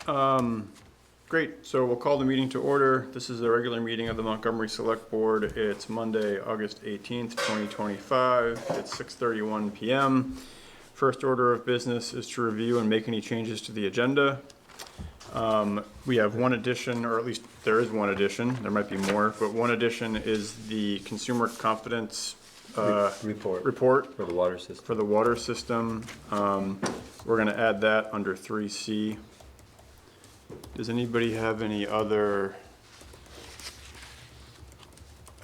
Great, so we'll call the meeting to order. This is the regular meeting of the Montgomery Selectboard. It's Monday, August 18th, 2025. It's 6:31 p.m. First order of business is to review and make any changes to the agenda. We have one addition, or at least there is one addition. There might be more, but one addition is the consumer confidence report for the water system. We're going to add that under 3C. Does anybody have any other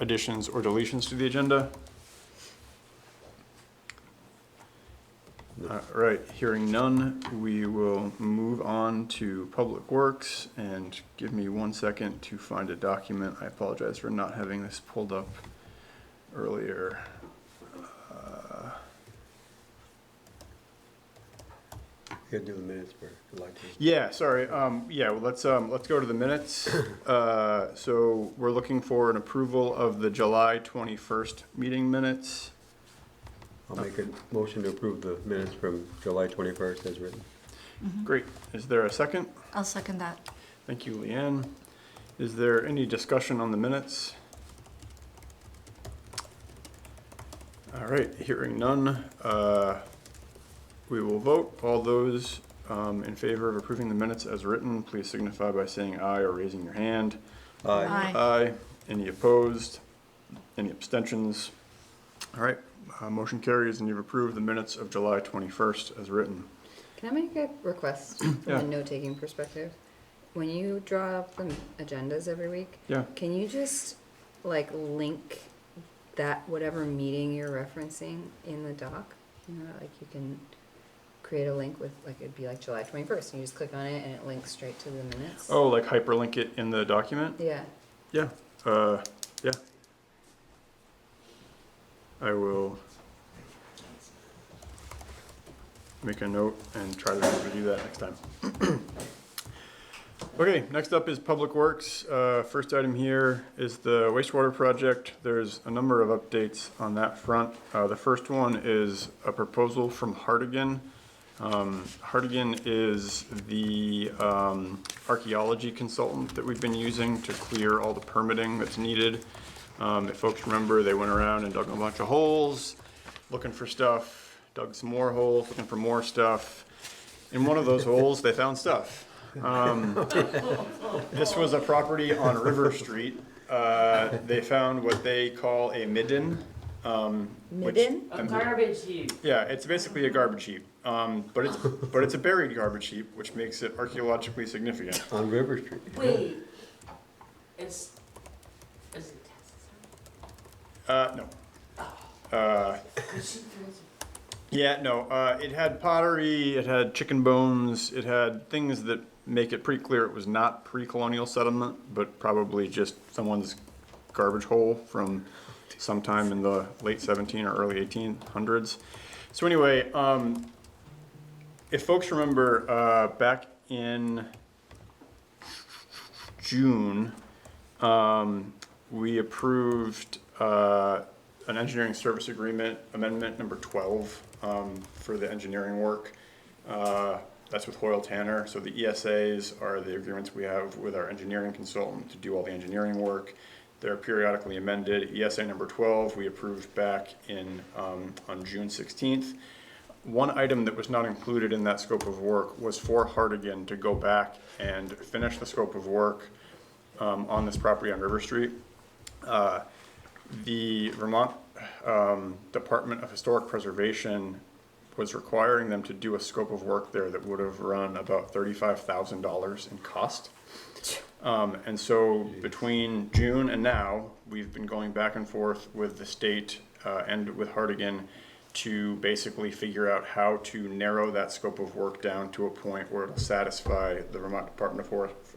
additions or deletions to the agenda? All right, hearing none, we will move on to Public Works, and give me 1 second to find a document. I apologize for not having this pulled up earlier. You gotta do the minutes for July 10th. Yeah, sorry. Yeah, well, let's go to the minutes. So we're looking for an approval of the July 21st meeting minutes. I'll make a motion to approve the minutes from July 21st as written. Great. Is there a second? I'll second that. Thank you, Leanne. Is there any discussion on the minutes? All right, hearing none, we will vote. All those in favor of approving the minutes as written, please signify by saying aye or raising your hand. Aye. Aye. Any opposed? Any abstentions? All right, motion carries, and you've approved the minutes of July 21st as written. Can I make a request from Yeah. a note-taking perspective? When you draw up the agendas every week, Yeah. can you just like link that whatever meeting you're referencing in the doc? You know, like you can create a link with, like, it'd be like July 21st, and you just click on it and it links straight to the minutes. Oh, like hyperlink it in the document? Yeah. Yeah, yeah. I will make a note and try to remember to do that next time. Okay, next up is Public Works. First item here is the wastewater project. There's a number of updates on that front. The first one is a proposal from Hartigan. Hartigan is the archaeology consultant that we've been using to clear all the permitting that's needed. If folks remember, they went around and dug a bunch of holes, looking for stuff, dug some more holes, looking for more stuff. In one of those holes, they found stuff. This was a property on River Street. They found what they call a midden. Midden? A garbage heap. Yeah, it's basically a garbage heap, but it's a buried garbage heap, which makes it archaeologically significant. On River Street. Wait, is it No. Yeah, no. It had pottery, it had chicken bones, it had things that make it pretty clear it was not pre-colonial settlement, but probably just someone's garbage hole from sometime in the late 17 or early 1800s. So anyway, if folks remember, back in June, we approved an engineering service agreement, amendment number 12, for the engineering work. That's with Hoyle Tanner. So the ESAs are the agreements we have with our engineering consultant to do all the engineering work. They're periodically amended. ESA number 12 we approved back in on June 16th. One item that was not included in that scope of work was for Hartigan to go back and finish the scope of work on this property on River Street. The Vermont Department of Historic Preservation was requiring them to do a scope of work there that would have run about $35,000 in cost. And so between June and now, we've been going back and forth with the state and with Hartigan to basically figure out how to narrow that scope of work down to a point where it'll satisfy the Vermont Department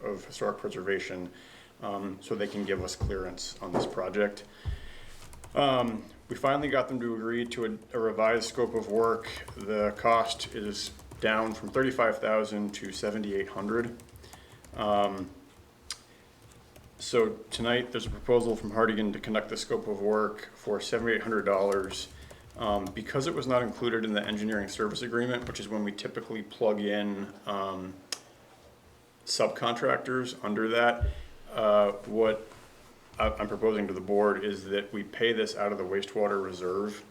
of Historic Preservation, so they can give us clearance on this project. We finally got them to agree to a revised scope of work. The cost is down from $35,000 to $7,800. So tonight there's a proposal from Hartigan to conduct the scope of work for $7,800. Because it was not included in the engineering service agreement, which is when we typically plug in subcontractors under that. What I'm proposing to the board is that we pay this out of the wastewater reserve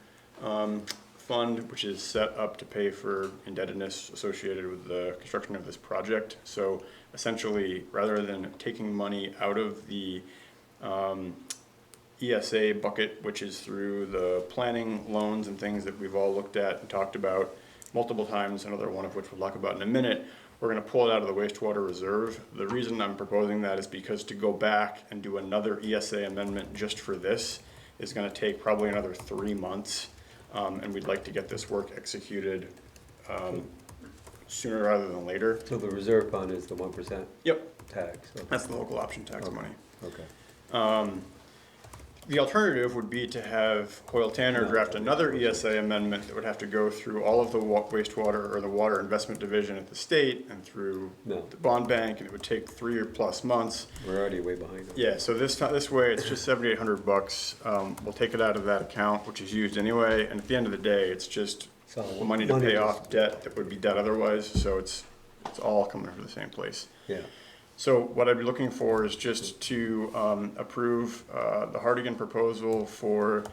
fund, which is set up to pay for indebtedness associated with the construction of this project. So essentially, rather than taking money out of the ESA bucket, which is through the planning loans and things that we've all looked at and talked about multiple times, another one of which we'll talk about in a minute, we're gonna pull it out of the wastewater reserve. The reason I'm proposing that is because to go back and do another ESA amendment just for this is gonna take probably another 3 months. And we'd like to get this work executed sooner rather than later. So the reserve fund is the 1% Yep, tax? Okay. that's the local option tax money. Okay. The alternative would be to have Hoyle Tanner draft another ESA amendment that would have to go through all of the wastewater or the water investment division at the state and through No. the bond bank, and it would take 3 or plus months. We're already way behind. Yeah, so this way, it's just $7,800. We'll take it out of that account, which is used anyway, and at the end of the day, it's just So money to pay off debt that would be debt otherwise, so it's all coming from the same place. Yeah. So what I'd be looking for is just to approve the Hardigan proposal for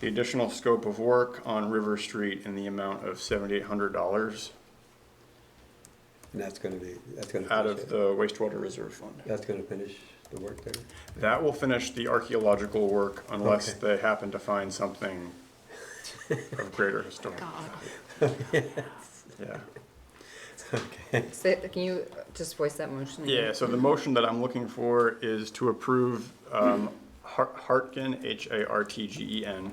the additional scope of work on River Street in the amount of $7,800 And that's gonna out finish of it. the wastewater reserve fund. That's gonna finish the work there? That will finish the archaeological work unless Okay. they happen to find something of greater historic. Yeah. Can you just voice that motion again? Yeah, so the motion that I'm looking for is to approve Hartgen, Hartgen,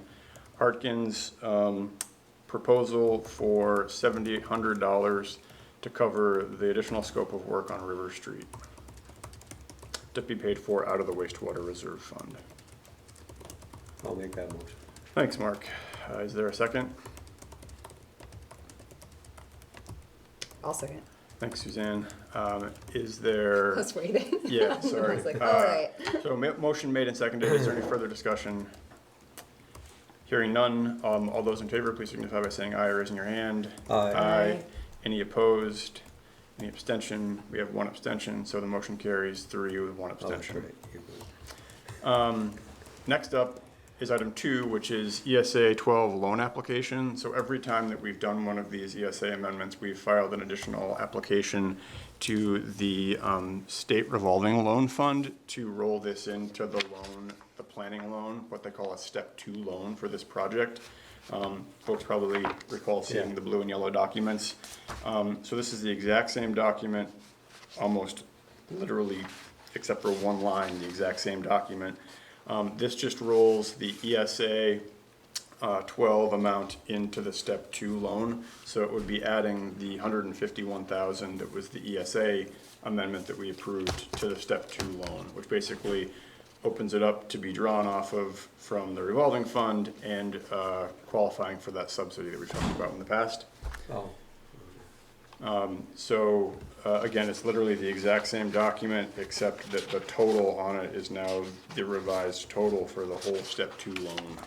Hartgen's proposal for $7,800 to cover the additional scope of work on River Street, to be paid for out of the wastewater reserve fund. I'll make that motion. Thanks, Mark. Is there a second? I'll second. Thanks, Suzanne. Is there? I was waiting. Yeah, I sorry. was like, all right. So motion made and seconded. Is there any further discussion? Hearing none. All those in favor, please signify by saying aye or raising your hand. Aye. Aye. Any opposed? Any abstention? We have one abstention, so the motion carries 3 with 1 Oh, that's abstention. right. You're good. Next up is item 2, which is ESA 12 loan application. So every time that we've done one of these ESA amendments, we've filed an additional application to the state revolving loan fund to roll this into the loan, the planning loan, what they call a step 2 loan for this project. Folks probably recall seeing Yeah. the blue and yellow documents. So this is the exact same document, almost literally, except for one line, the exact same document. This just rolls the ESA 12 amount into the step 2 loan. So it would be adding the $151,000 that was the ESA amendment that we approved to the step 2 loan, which basically opens it up to be drawn off of from the revolving fund and qualifying for that subsidy that we talked about in the past. Oh, So again, it's literally the exact same document, except that the total on it is now the revised total for the whole step 2 loan.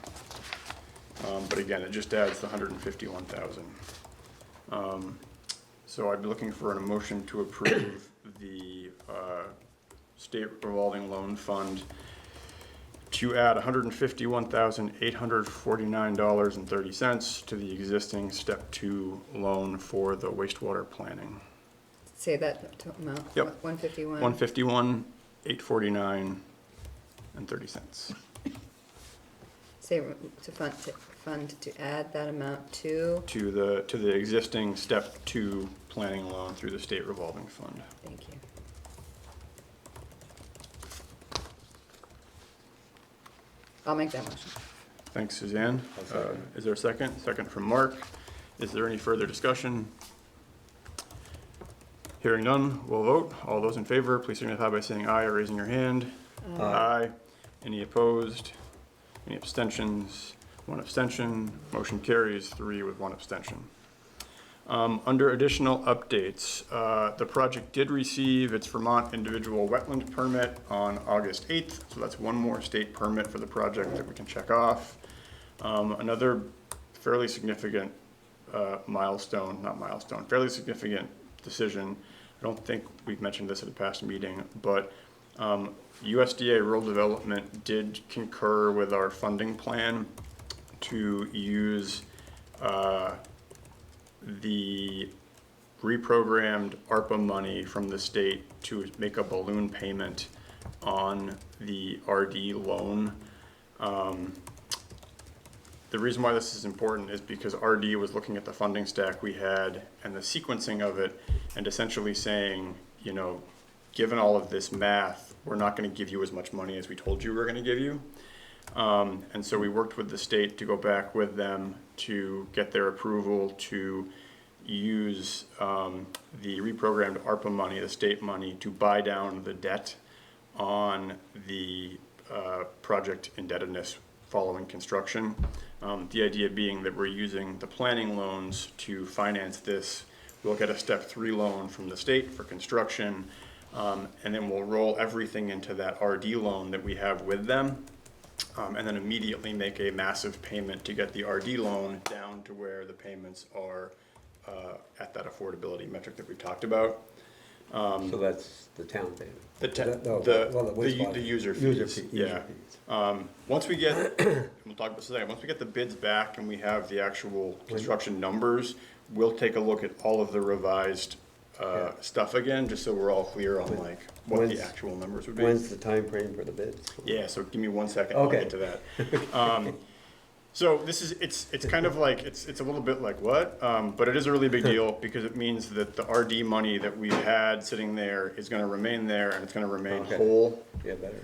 But again, it just adds the $151,000. So I'd be looking for a motion to approve the state revolving loan fund to add $151,849.30 to the existing step 2 loan for the wastewater planning. Say that amount. Yep. 151. $151,849.30. Say to fund to add that amount to. To the existing step 2 planning loan through the state revolving fund. Thank you. I'll make that motion. Thanks, Suzanne. I'll second. Is there a second? Second from Mark. Is there any further discussion? Hearing none, we'll vote. All those in favor, please signify by saying aye or raising your hand. Aye. Any opposed? Any abstentions? 1 abstention. Motion carries 3 with 1 abstention. Under additional updates, the project did receive its Vermont individual wetland permit on August 8th, so that's one more state permit for the project that we can check off. Another fairly significant fairly significant decision don't think we've mentioned this at a past meeting, but USDA Rural Development did concur with our funding plan to use the reprogrammed ARPA money from the state to make a balloon payment on the RD loan. The reason why this is important is because RD was looking at the funding stack we had and the sequencing of it and essentially saying, you know, given all of this math, we're not going to give you as much money as we told you we were going to give you. And so we worked with the state to go back with them to get their approval to use the reprogrammed ARPA money, the state money, to buy down the debt on the project indebtedness following construction. The idea being that we're using the planning loans to finance this. We'll get a step 3 loan from the state for construction, and then we'll roll everything into that RD loan that we have with them, and then immediately make a massive payment to get the RD loan down to where the payments are at that affordability metric that we've talked about. So that's the town payment. The user fees, user yeah. fees. Once we get, we'll talk about this today, once we get the bids back and we have the actual construction numbers, we'll take a look at all of the revised stuff again, just so we're all clear on like what the actual numbers would be. When's the time frame for the bids? Yeah, so give me 1 second, I'll Okay. get to that. So this is, it's kind of like, it's a little bit like what, but it is a really big deal because it means that the RD money that we've had sitting there is gonna remain there and it's gonna remain Okay. whole. Yeah, better.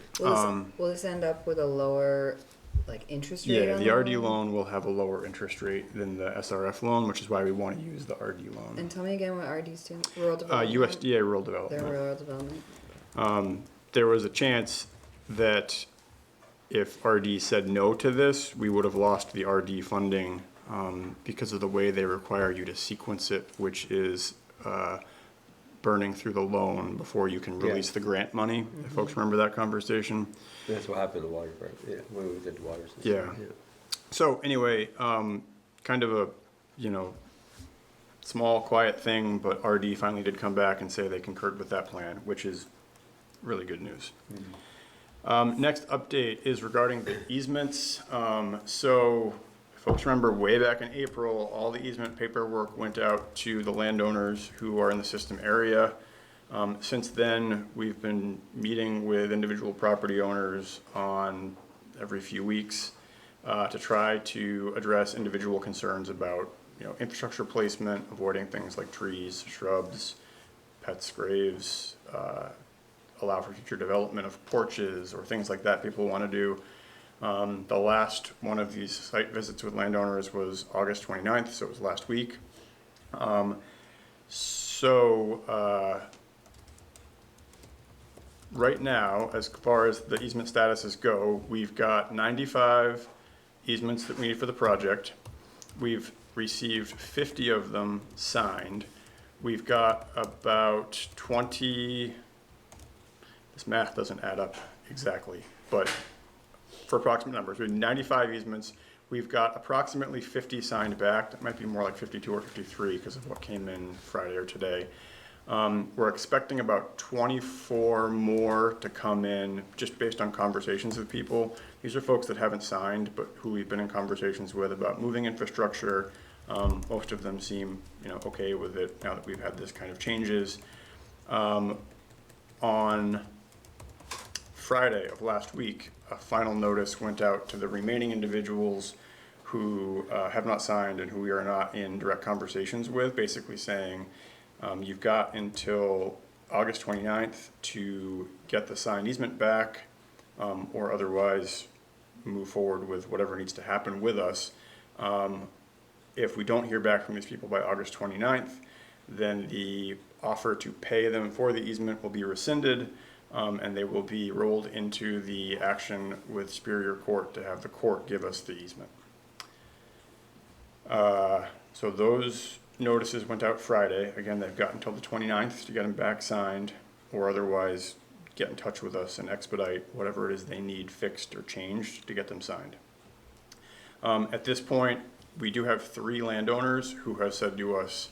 Will this end up with a lower, like, interest rate Yeah, on the RD loan will have a lower interest rate than the SRF loan, which is why we wanna use the RD loan. And tell me again what RD's doing, rural development? USDA Rural Their Development. rural development. There was a chance that if RD said no to this, we would have lost the RD funding because of the way they require you to sequence it, which is burning through the loan before you can release the grant money. If folks remember that conversation. That's what happened to the water part, yeah, when we did the water system. Yeah. So anyway, kind of a, you know, small, quiet thing, but RD finally did come back and say they concurred with that plan, which is really good news. Next update is regarding the easements. So if folks remember way back in April, all the easement paperwork went out to the landowners who are in the system area. Since then, we've been meeting with individual property owners on every few weeks to try to address individual concerns about, you know, infrastructure placement, avoiding things like trees, shrubs, pets, graves, allow for future development of porches or things like that people want to do. The last one of these site visits with landowners was August 29th, so it was last week. Right now, as far as the easement statuses go, we've got 95 easements that we need for the project. We've received 50 of them signed. We've got about 20, this math doesn't add up exactly, but for approximate numbers, we have 95 easements. We've got approximately 50 signed back. That might be more like 52 or 53 because of what came in Friday or today. We're expecting about 24 more to come in just based on conversations with people. These are folks that haven't signed, but who we've been in conversations with about moving infrastructure. Most of them seem, you know, okay with it now that we've had this kind of changes. On Friday of last week, a final notice went out to the remaining individuals who have not signed and who we are not in direct conversations with, basically saying, you've got until August 29th to get the signed easement back, or otherwise move forward with whatever needs to happen with us. If we don't hear back from these people by August 29th, then the offer to pay them for the easement will be rescinded, and they will be rolled into the action with Superior Court to have the court give us the easement. So those notices went out Friday. Again, they've got until the 29th to get them back signed, or otherwise get in touch with us and expedite whatever it is they need fixed or changed to get them signed. At this point, we do have 3 landowners who have said to us,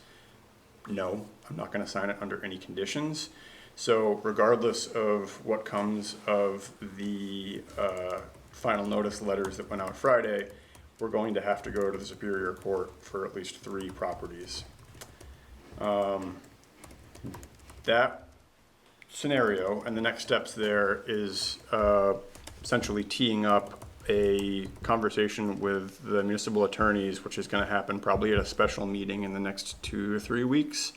no, I'm not gonna sign it under any conditions. So regardless of what comes of the final notice letters that went out Friday, we're going to have to go to the Superior Court for at least 3 properties. That scenario and the next steps there is essentially teeing up a conversation with the municipal attorneys, which is going to happen probably at a special meeting in the next 2 or 3 weeks,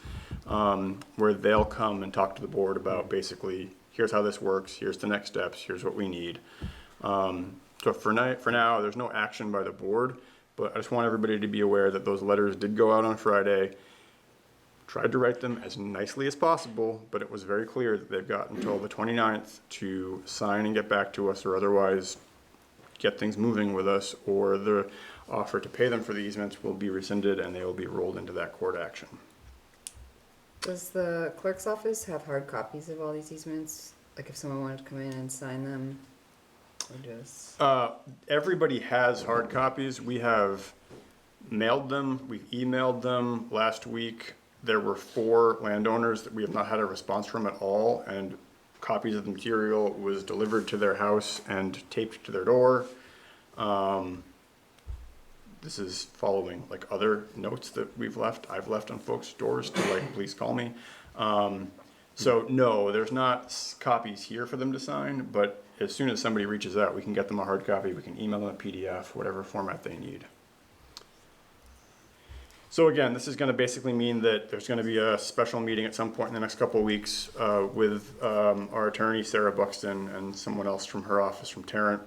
where they'll come and talk to the board about basically, here's how this works, here's the next steps, here's what we need. So for now, there's no action by the board, but I just want everybody to be aware that those letters did go out on Friday. Tried to write them as nicely as possible, but it was very clear that they've got until the 29th to sign and get back to us, or otherwise get things moving with us, or the offer to pay them for the easements will be rescinded and they will be rolled into that court action. Does the clerk's office have hard copies of all these easements? Like if someone wanted to come in and sign them? Or just, Everybody has hard copies. We have mailed them, we've emailed them. Last week, there were 4 landowners that we have not had a response from at all, and copies of the material was delivered to their house and taped to their door. This is following like other notes that I've left on folks' doors to like, please call me. So no, there's not copies here for them to sign, but as soon as somebody reaches out, we can get them a hard copy, we can email them a PDF, whatever format they need. So again, this is going to basically mean that there's going to be a special meeting at some point in the next couple of weeks with our attorney, Sarah Buxton, and someone else from her office, from Tarrant,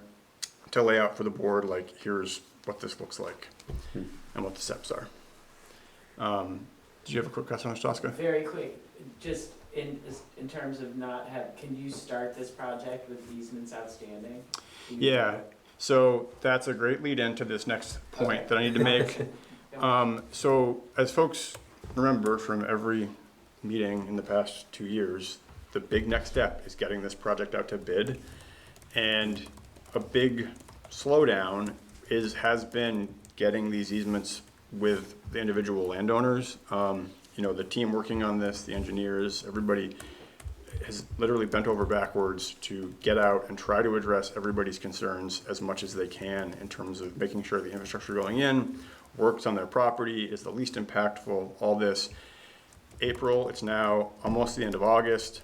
to lay out for the board, like, here's what this looks like and what the steps are. Did you have a quick question, Mr. Tosca? Very quick, just in terms of can you start this project with easements outstanding? Yeah, so that's a great lead into this next point that I need to make. So as folks remember from every meeting in the past 2 years, the big next step is getting this project out to bid. And a big slowdown has been getting these easements with the individual landowners. You know, the team working on this, the engineers, everybody has literally bent over backwards to get out and try to address everybody's concerns as much as they can in terms of making sure the infrastructure going in works on their property, is the least impactful, all this. April, it's now almost the end of August.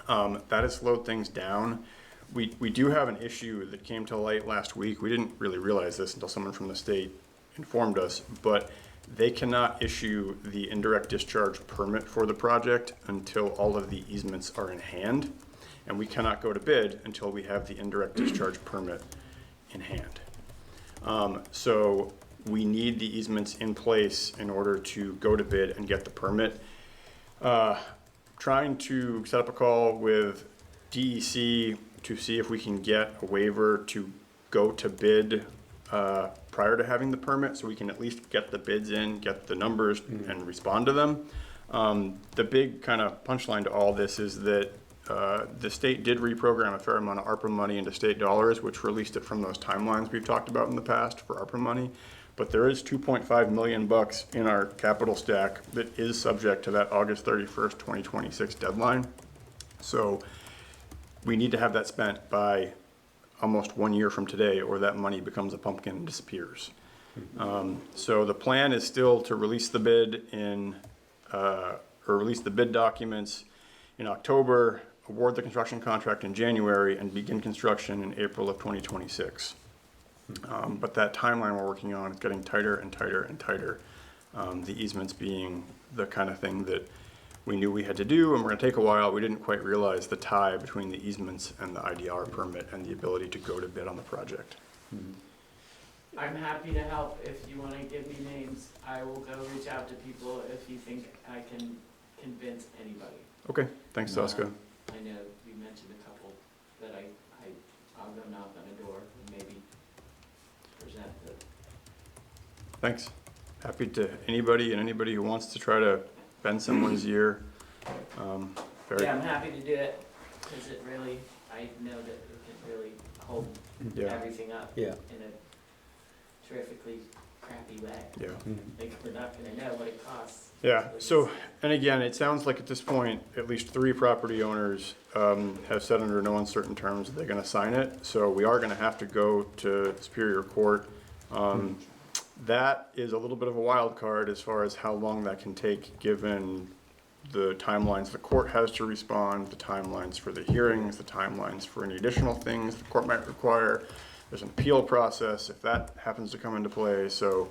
That has slowed things down. We do have an issue that came to light last week. We didn't really realize this until someone from the state informed us, but they cannot issue the indirect discharge permit for the project until all of the easements are in hand, and we cannot go to bid until we have the indirect discharge permit in hand. So we need the easements in place in order to go to bid and get the permit. Trying to set up a call with DEC to see if we can get a waiver to go to bid prior to having the permit, so we can at least get the bids in, get the numbers, and respond to them. The big kind of punchline to all this is that the state did reprogram a fair amount of ARPA money into state dollars, which released it from those timelines we've talked about in the past for ARPA money. But there is $2.5 million in our capital stack that is subject to that August 31st, 2026 deadline. So we need to have that spent by almost 1 year from today, or that money becomes a pumpkin and disappears. So the plan is still to release the bid or release the bid documents in October, award the construction contract in January, and begin construction in April of 2026. But that timeline we're working on is getting tighter and tighter and tighter. The easements being the kind of thing that we knew we had to do, and we're gonna take a while. We didn't quite realize the tie between the easements and the IDR permit and the ability to go to bid on the project. I'm happy to help. If you want to give me names, I will go reach out to people if you think I can convince anybody. Okay, thanks, Tosca. I know you mentioned a couple that I'll go knock on a door and maybe present the. Thanks. Happy to anybody who wants to try to bend someone's ear. Yeah, I'm happy to do it, because it really, I know that it can really hold Yeah. everything up Yeah. in a terrifically crappy way. Yeah. Like, we're not gonna know what it costs. Yeah, so, and again, it sounds like at this point, at least 3 property owners have said under no uncertain terms that they're gonna sign it, so we are gonna have to go to Superior Court. That is a little bit of a wild card as far as how long that can take, given the timelines the court has to respond, the timelines for the hearings, the timelines for any additional things the court might require. There's an appeal process if that happens to come into play, so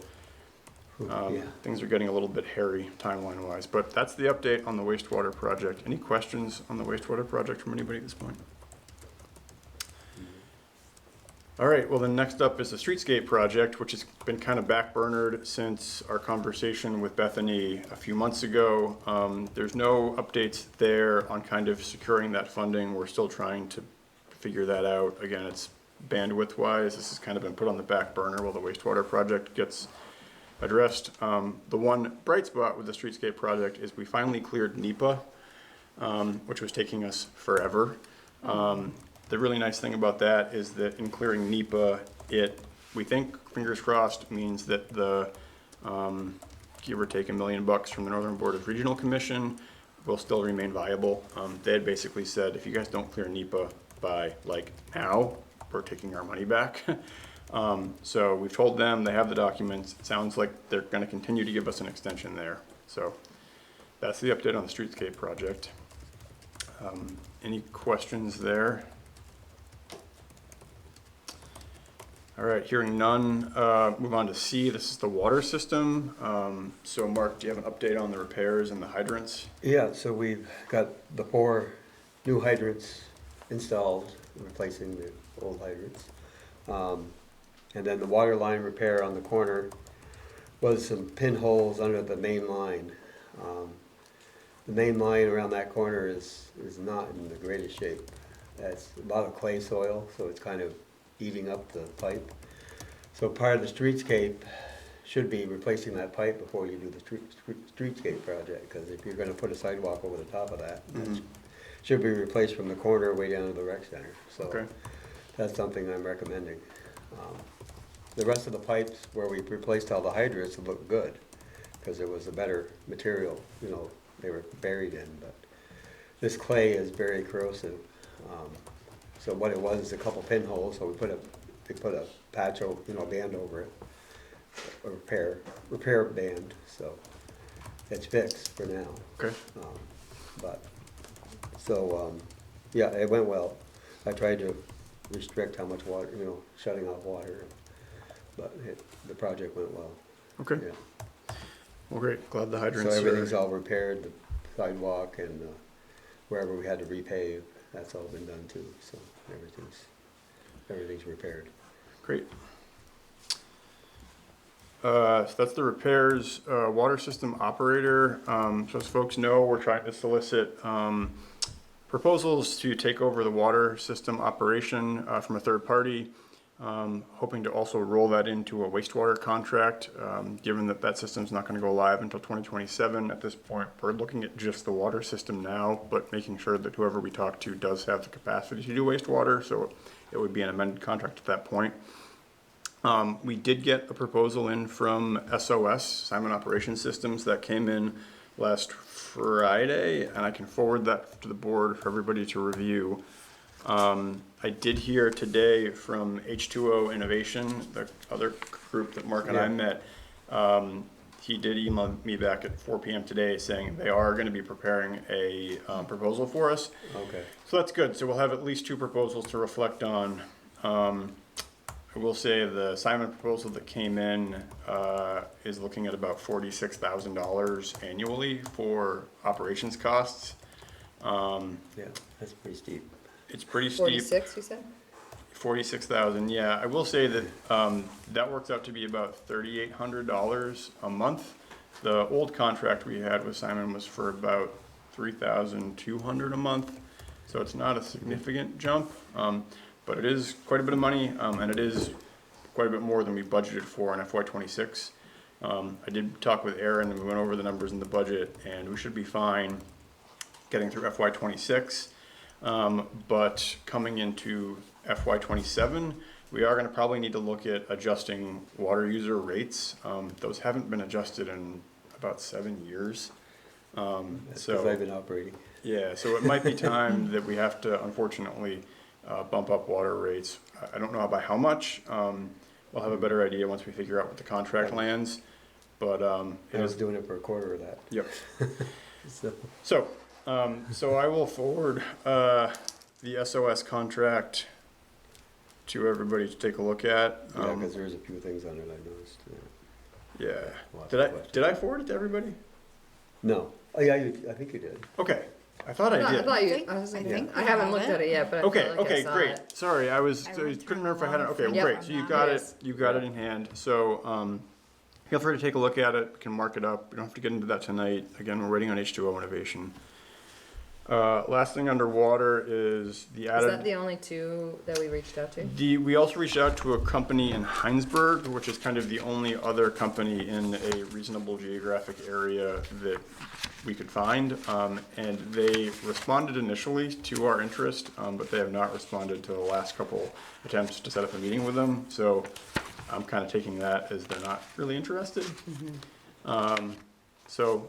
Yeah. things are getting a little bit hairy timeline-wise. But that's the update on the wastewater project. Any questions on the wastewater project from anybody at this point? All right, well then next up is the streetscape project, which has been kind of backburnered since our conversation with Bethany a few months ago. There's no updates there on kind of securing that funding. We're still trying to figure that out. Again, it's bandwidth-wise, this has kind of been put on the back burner while the wastewater project gets addressed. The one bright spot with the streetscape project is we finally cleared NEPA, which was taking us forever. The really nice thing about that is that in clearing NEPA, we think, fingers crossed, means that the, give or take $1 million from the Northern Board of Regional Commission will still remain viable. They had basically said, if you guys don't clear NEPA by like now, we're taking our money back. So we've told them, they have the documents. It sounds like they're gonna continue to give us an extension there. So that's the update on the streetscape project. Any questions there? All right, hearing none, move on to C. This is the water system. So Mark, do you have an update on the repairs and the hydrants? Yeah, so we've got the 4 new hydrants installed, replacing the old hydrants. And then the water line repair on the corner was some pinholes under the main line. The main line around that corner is not in the greatest shape. It's a lot of clay soil, so it's kind of eating up the pipe. So part of the streetscape should be replacing that pipe before you do the streetscape project, because if you're gonna put a sidewalk over the top of that, that should be replaced from the corner way down to the rec center. So Okay. that's something I'm recommending. The rest of the pipes where we replaced all the hydrants look good, because it was a better material, you know, they were buried in, but this clay is very corrosive. So what it was, a couple pinholes, so we put a patch, band over it, a repair band, so it's fixed for now. Okay. Yeah, it went well. I tried to restrict how much water, shutting off water, but the project went well. Okay. Yeah. Well, great. Glad the So hydrants everything's are. all repaired, the sidewalk and wherever we had to repave, that's all been done too, so everything's repaired. Great. So that's the repairs, water system operator. So as folks know, we're trying to solicit proposals to take over the water system operation from a third party. Hoping to also roll that into a wastewater contract, given that that system's not gonna go live until 2027. At this point, we're looking at just the water system now, but making sure that whoever we talk to does have the capacity to do wastewater, so it would be an amended contract at that point. We did get a proposal in from SOS, Simon Operations Systems, that came in last Friday, and I can forward that to the board for everybody to review. I did hear today from H2O Innovation, the other group that Mark and I met. He did email me back at 4 p.m. today saying they are going to be preparing a proposal for us. Okay. So that's good. So we'll have at least 2 proposals to reflect on. I will say the Simon proposal that came in is looking at about $46,000 annually for operations costs. Yeah, that's pretty steep. It's pretty steep. 46, you said? 46,000, yeah. I will say that that works out to be about $3,800 a month. The old contract we had with Simon was for about $3,200 a month, so it's not a significant jump, but it is quite a bit of money, and it is quite a bit more than we budgeted for in FY26. I did talk with Aaron, and we went over the numbers in the budget, and we should be fine getting through FY26. But coming into FY27, We are gonna probably need to look at adjusting water user rates. Those haven't been adjusted in about 7 years. That's So. because I've been operating. Yeah, so it might be time that we have to unfortunately bump up water rates. I don't know by how much. We'll have a better idea once we figure out what the contract lands, but it I was is, doing it for a quarter of that. yep. So, So I will forward the SOS contract to everybody to take a look at. yeah, because there's a few things on it I noticed. Yeah. Yeah. Lots Did of I questions. forward it to everybody? No. Oh, yeah, I think you did. Okay, I thought I I did. thought you, think- I was like, I think I we haven't have looked it. at it yet, but I Okay, felt like I okay, saw great. it. Sorry, I I couldn't went through remember if I had it. a Okay, lot well, of great. things So you on got that. it. You got it in hand. So feel free to take a look at it. We can mark it up. We don't have to get into that tonight. Again, we're waiting on H2O innovation. Last thing underwater is the Is added. that the only two that we reached out to? We also reached out to a company in Heinsberg, which is kind of the only other company in a reasonable geographic area that we could find. And they responded initially to our interest, but they have not responded to the last couple attempts to set up a meeting with them. So I'm kind of taking that as they're not really interested. So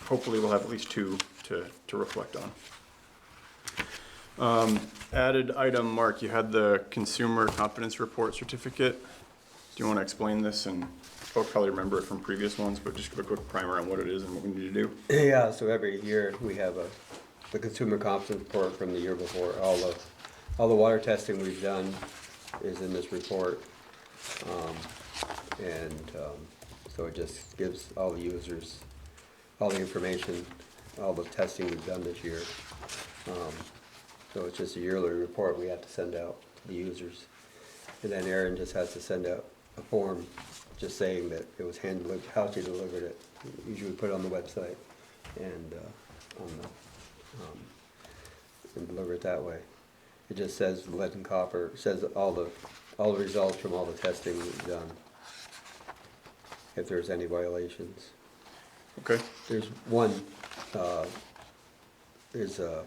hopefully we'll have at least two to reflect on. Added item, Mark, you had the Consumer Confidence Report Certificate. Do you want to explain this? And folks probably remember it from previous ones, but just give a quick primer on what it is and what we need to do. Yeah, so every year we have the consumer confidence report from the year before. All the water testing we've done is in this report. So it just gives all the users all the information, all the testing we've done this year. So it's just a yearly report we have to send out to the users. And then Aaron just has to send out a form just saying that it was hand delivered, how she delivered it. Usually put it on the website and and deliver it that way. It just says lead and copper, says all the results from all the testing we've done. If there's any violations. Okay, There's one, there's a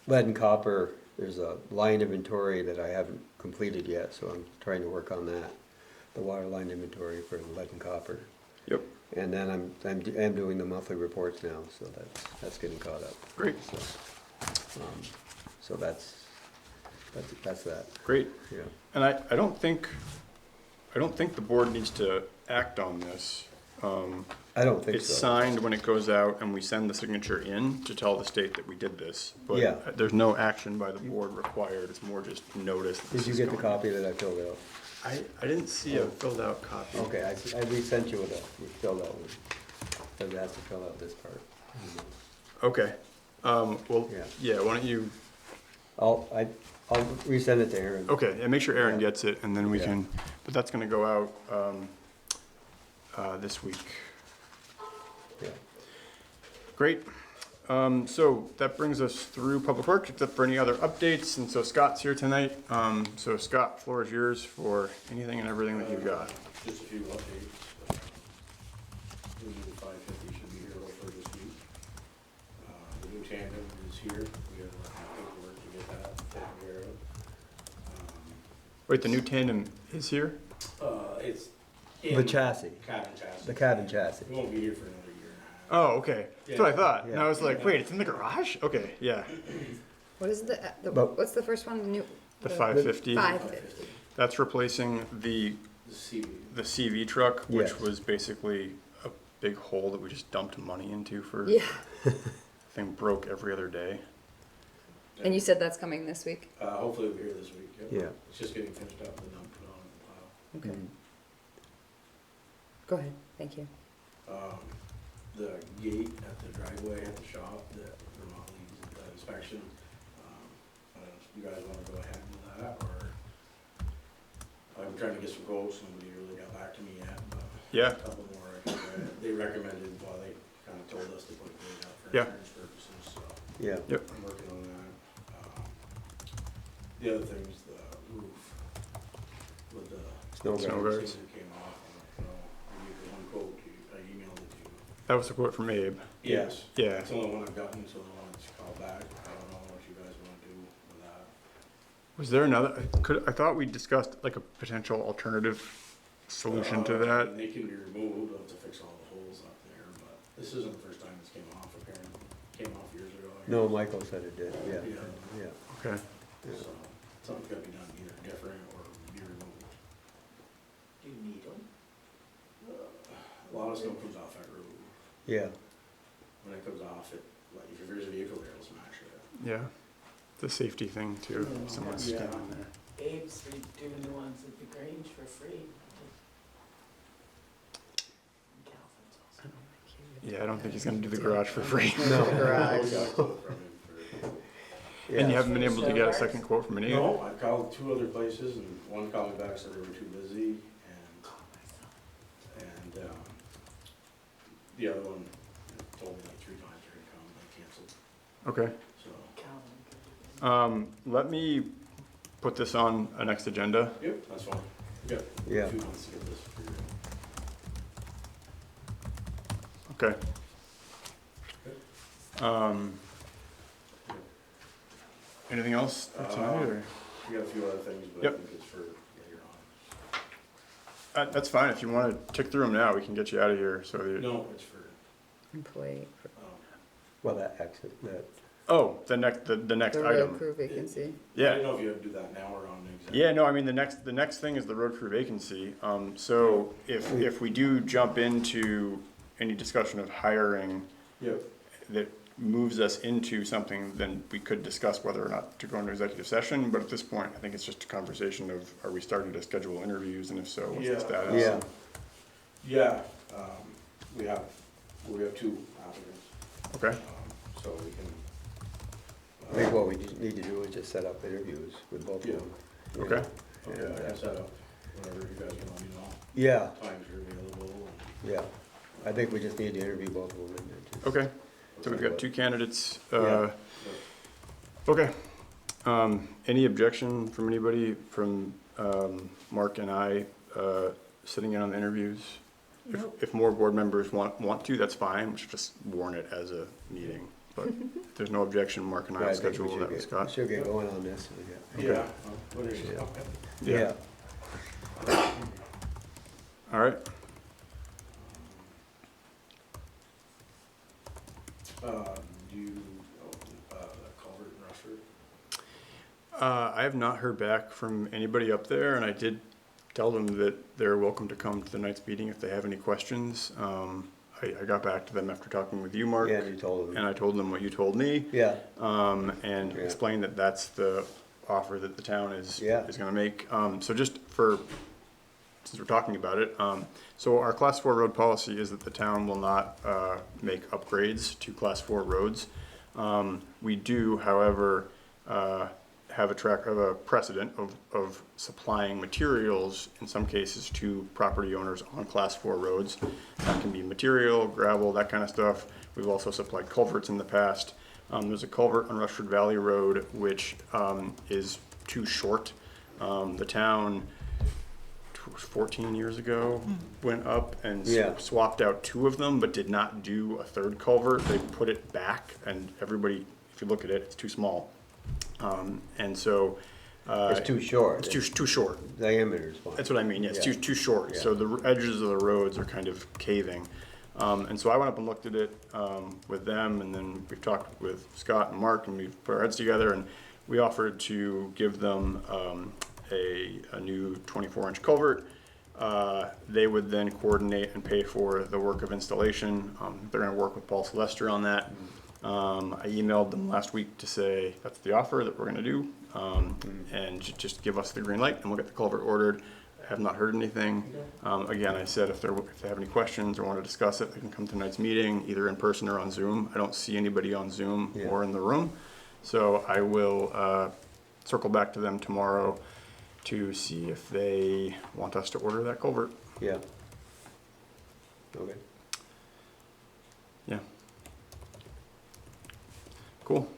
lead and copper, there's a line inventory that I haven't completed yet, so I'm trying to work on that. The water line inventory for lead and copper. yep, And then I'm doing the monthly reports now, so that's getting caught up. great, So that's that, great. yeah. And I don't think the board needs to act on this. I don't think It's so. signed when it goes out and we send the signature in to tell the state that we did this. Yeah. But there's no action by the board required, it's more just notice. that Did this you is get the going. copy that I filled out? I didn't see a filled out copy. Okay, I resent you we filled out one. Says it has to fill out this part. Okay, well, Yeah. yeah, why don't you, I'll resend it to Aaron. okay, and make sure Aaron Yeah. gets it and then we Yeah. can, but that's gonna go out, this week. Yeah. Great. So that brings us through Public Works, except for any other updates, and so Scott's here tonight. So Scott, floor is yours for anything and everything that you've got. Just a few updates. The new 550 should be here hopefully this week. The new tandem is here. We have paperwork to get that taken care of. Wait, the new tandem is here? It's The in chassis, cabin chassis. the cabin chassis. It won't be here for another year and a half. Oh, okay. That's what I thought. And I Yeah. was like, wait, it's in the garage? Okay, yeah. What is But- what's the first one, new? The 550. 550. That's replacing the The CV. CV truck, which Yes. was basically a big hole that we just dumped money into for. Yeah, Thing broke every other day. and you said that's coming this week? Hopefully it'll be here this week. Yep. Yeah. It's just getting finished up and then put on the pile. Okay, Mhm. go ahead, thank you. The gate at the driveway at the shop that Vermont leads the inspection, I don't know if you guys wanna go ahead with that, or I'm trying to get some quotes, nobody really got back to me yet, but Yeah, a couple more, I think, they recommended, well, they kinda told us to put the gate out for Yeah. insurance purposes, so Yeah. I'm working on that. The other thing is the roof with the Snow Snow guard. guards. things that came off, I gave you one quote, I emailed it to you. that was a quote from Abe. Yes. Yeah. It's the only one I've gotten, so the one that's called back. I don't know what you guys wanna do with that. Was there another, I thought we discussed like a potential alternative solution to that. And they can be removed, we'll have to fix all the holes up there, but this isn't the first time this came off, apparently, came off years ago. I No, guess. Michael said it did, yeah, Yeah. yeah. Okay. Yeah. So, something's gotta be done either different or be removed. Do you need them? A lot of snow comes off that road. Yeah, When it comes off, like, if there's a vehicle there, it'll smash it. Yeah. It's a safety thing too. if Someone's Yeah. standing there. Abe's doing the ones at the Grange for free. Calvin's also. Yeah, I don't think he's gonna do the garage for free. No. Garage. We got a quote from him for- And you yeah, haven't been able to get a second quote from any? No, I called 2 other places and one called me back, said they were too busy, and the other one told me like 3 times they're gonna come, they canceled, Okay. so. Calvin. Let me put this on a next agenda. Yep, that's fine. We got Yeah. a few months to get this figured out. Okay. Anything else for tonight or? We got a few other things, but I Yep. think it's for later on. That's fine. If you wanna tick through them now, we can get you out of here, so you. No, it's for, Employee, well, that exit, that, Oh, the next the road item. crew vacancy. I Yeah. didn't know if you had to do that now or on the executive. Yeah, no, I mean, the next thing is the road crew vacancy. So if we do jump into any discussion of hiring Yep, that moves us into something, then we could discuss whether or not to go into executive session. But at this point, I think it's just a conversation of, are we starting to schedule interviews? And if so, what's Yeah. the status? yeah, yeah, we have 2 applicants, Okay, so we can. I think what we just need to do is just set up interviews with both of them. you Okay. know, Okay, and, I can set up whenever you guys can let me know, Yeah, times are available. yeah, I think we just need to interview both of them and then just. okay. So we've got 2 candidates. Yeah. Okay. Any objection from anybody from Mark and I sitting in on the interviews? If more board members want to, that's fine. We should just warn it as a meeting. But if there's no objection, Mark and I Yeah, will think we schedule should that with get- Scott. Should get going on this, yeah. Yeah, what is it? Yeah, All right. Do you, the culvert in Rushford? I have not heard back from anybody up there, and I did tell them that they're welcome to come to the night's meeting if they have any questions. I got back to them after talking with you, Mark, yeah, and you told them, and I told them what you told me, yeah, and Yeah. explained that that's the offer that the town is Yeah. gonna make. So just for, since we're talking about it, so our Class 4 road policy is that the town will not make upgrades to Class 4 roads. We do, however, have a precedent of supplying materials, in some cases, to property owners on Class 4 roads. That can be material, gravel, that kind of stuff. We've also supplied culverts in the past. There's a culvert on Rushford Valley Road, which is too short. The town, 14 years ago, went up and Yeah. swapped out 2 of them, but did not do a 3rd culvert. They put it back, and everybody, if you look at it, it's too small. And so. it's too short. It's too short. Diameter's fine. That's what I mean, yeah, it's Yeah. too short. Yeah. So the edges of the roads are kind of caving. And so I went up and looked at it with them, and then we've talked with Scott and Mark, and we've put our heads together, and we offered to give them a new 24-inch culvert. They would then coordinate and pay for the work of installation. They're gonna work with Paul Sylvester on that. I emailed them last week to say that's the offer that we're gonna do, and just give us the green light, and we'll get the culvert ordered. I have not heard anything. Again, I said if they have any questions or want to discuss it, they can come to tonight's meeting, either in person or on Zoom. I don't see anybody on Zoom Yeah. or in the room. So I will circle back to them tomorrow to see if they want us to order that culvert. Yeah. Okay. Yeah. Cool.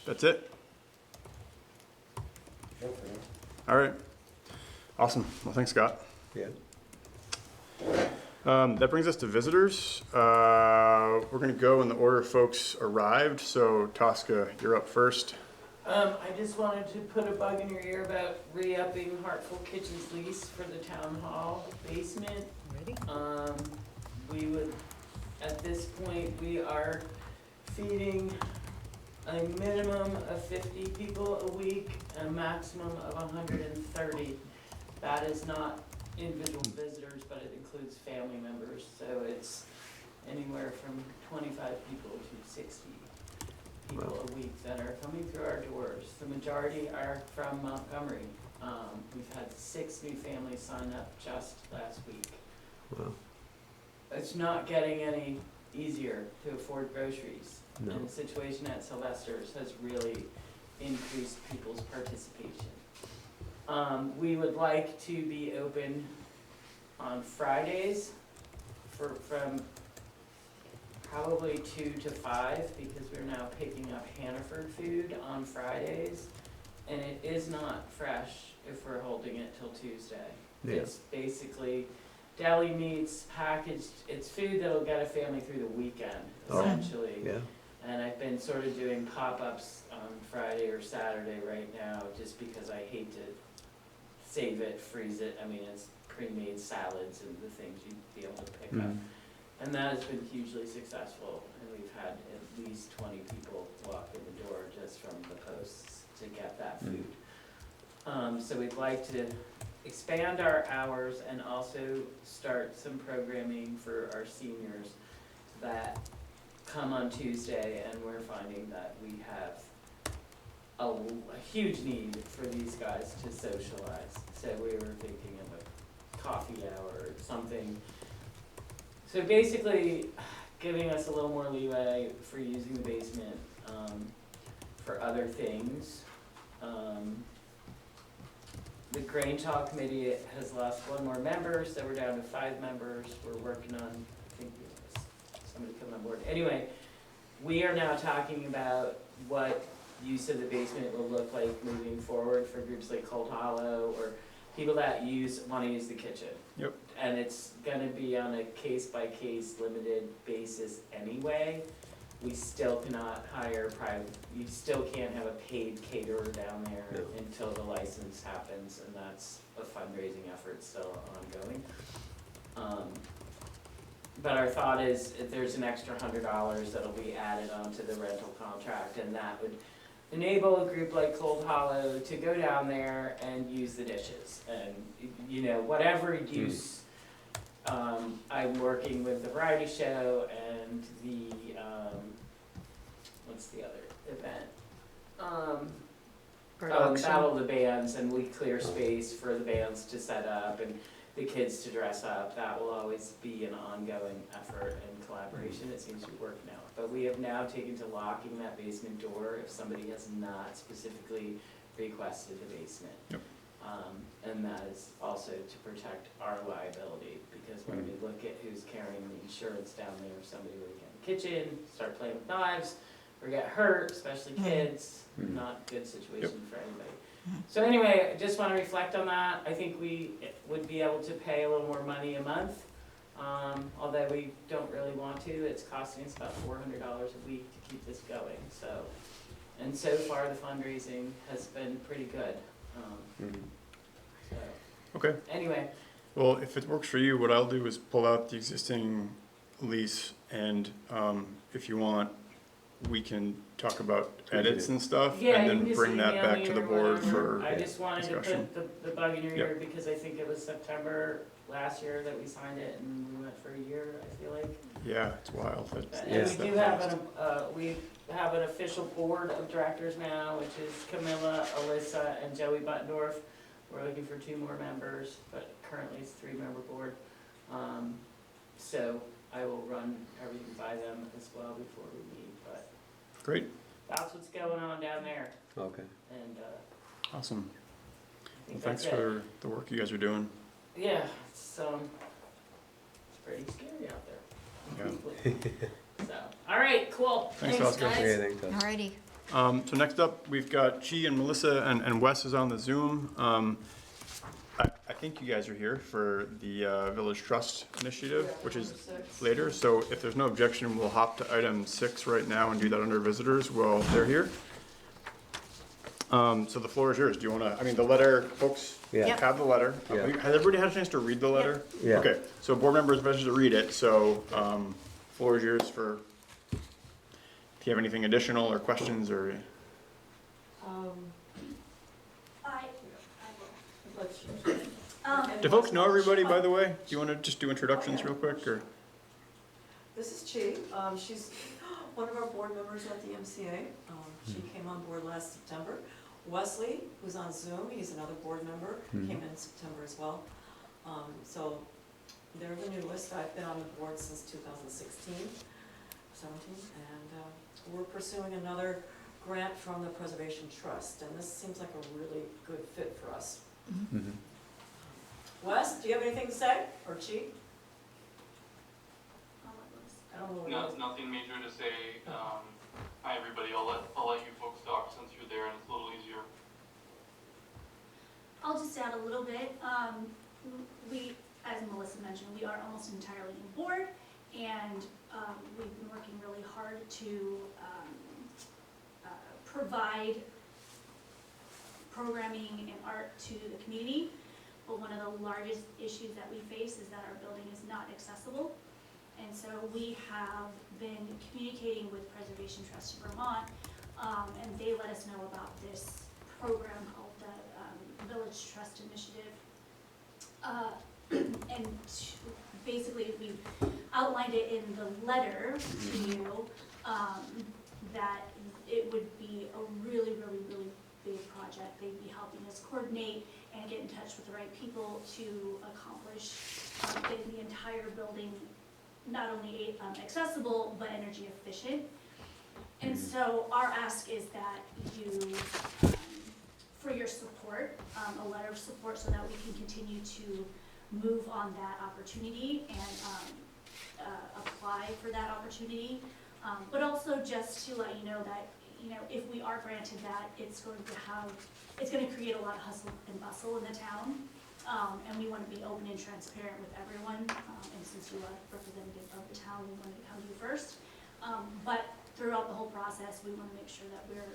That's it. All right. Awesome. Well, thanks, Scott. Yeah. That brings us to visitors. We're gonna go in the order folks arrived, so Tosca, you're up first. I just wanted to put a bug in your ear about re-upping Heartful Kitchen's lease for the town hall basement. Ready? We would, at this point, we are feeding a minimum of 50 people a week, a maximum of 130. That is not individual visitors, but it includes family members, so it's anywhere from 25 people to 60 people a week that are coming through our doors. The majority are from Montgomery. We've had 6 new families sign up just last week. Wow. It's not getting any easier to afford groceries. No. And the situation at Sylvester's has really increased people's participation. We would like to be open on Fridays from probably 2 to 5, because we're now picking up Hannaford food on Fridays. And it is not fresh if we're holding it till Tuesday. Yeah. It's basically deli meats, packaged, it's food that'll get a family through the weekend, Oh. essentially. Yeah. And I've been sort of doing pop-ups on Friday or Saturday right now, just because I hate to save it, freeze it. I mean, it's pre-made salads and the things you'd be able to pick up. Mm. And that has been hugely successful, and we've had at least 20 people walk in the door just from the posts to get that food. So we'd like to expand our hours and also start some programming for our seniors that come on Tuesday, and we're finding that we have a huge need for these guys to socialize. So we were thinking of a coffee hour or something. So basically, giving us a little more leeway for using the basement for other things. The Grange Hall Committee has lost 1 more member, so we're down to 5 members. We're working on, I think, somebody coming on board. Anyway, we are now talking about what use of the basement will look like moving forward for groups like Cold Hollow or people that want to use the kitchen. Yep. And it's gonna be on a case-by-case limited basis anyway. We still cannot hire you still can't have a paid caterer down there No. until the license happens, and that's a fundraising effort still ongoing. But our thought is, if there's an extra $100 that'll be added onto the rental contract, and that would enable a group like Cold Hollow to go down there and use the dishes, and, whatever use. I'm working with the variety show and the, what's the other event? Art auction. Battle of the Bands, and we clear space for the bands to set up and the kids to dress up. That will always be an ongoing effort and collaboration. It seems to be working out. But we have now taken to locking that basement door if somebody has not specifically requested the basement. Yep. And that is also to protect our liability, because when we look at who's carrying the insurance down there, if somebody were to get in the kitchen, start playing with knives, or get hurt, especially kids, not a good situation for anybody. So anyway, I just want to reflect on that. I think we would be able to pay a little more money a month, although we don't really want to. It's costing us about $400 a week to keep this going. And so far the fundraising has been pretty good. So Okay. anyway, Well, if it works for you, what I'll do is pull out the existing lease, and if you want, we can talk about edits and stuff, yeah, and you can then just bring that email back me to the or board whatever. for I just wanted to discussion. put the bug in your Yep. ear, because I think it was September last year that we signed it, and we went for a year, I feel like. Yeah, it's wild. And we do have an official board of directors now, which is Camilla, Alyssa, and Joey Buttendorf. We're looking for 2 more members, but currently it's a 3-member board. So I will run everything by them as well before we meet, but Great, that's what's going on down there, Okay. and awesome. I Well, think thanks that's it. for the work you guys are doing. Yeah, it's pretty scary out there. So, all right, cool. Thanks, Oscar. guys. Okay, thanks, Todd. Alrighty. So next up, we've got Chi and Melissa, and Wes is on the Zoom. I think you guys are here for the Village Trust Initiative, which is later. So if there's no objection, we'll hop to item 6 right now and do that under visitors while they're here. So the floor is yours. Do you wanna, I mean, the letter, folks Yeah. Yep. have the letter. Yeah. Has everybody had a chance to read the letter? Yeah. Okay, so board members have to read it, so, floor is yours for, if you have anything additional or questions or, I will. Let's- do folks know everybody, by the way? Do you wanna just do introductions real quick, or? This is Chi. She's one of our board members at the MCA. She came on board last September. Wesley, who's on Zoom, he's another board member, came in September as well. So they're the newest. I've been on the board since 2016, 17, and we're pursuing another grant from the Preservation Trust, and this seems like a really good fit for us. Mhm. Wes, do you have anything to say, or Chi? I don't know. No, nothing major to say. Hi, everybody. I'll let you folks talk since you're there and it's a little easier. I'll just add a little bit. We, as Melissa mentioned, we are almost entirely in board, and we've been working really hard to provide programming and art to the community. But one of the largest issues that we face is that our building is not accessible. And so we have been communicating with Preservation Trust of Vermont, and they let us know about this program called the Village Trust Initiative. And basically, we outlined it in the letter to you, that it would be a really, really, really big project. They'd be helping us coordinate and get in touch with the right people to accomplish getting the entire building not only accessible, but energy efficient. And so our ask is that you, for your support, a letter of support so that we can continue to move on that opportunity and apply for that opportunity. But also just to let you know that, if we are granted that, it's going to create a lot of hustle and bustle in the town. And we want to be open and transparent with everyone, and since you are representative of the town, we wanted to come to you first. But throughout the whole process, we want to make sure that we're,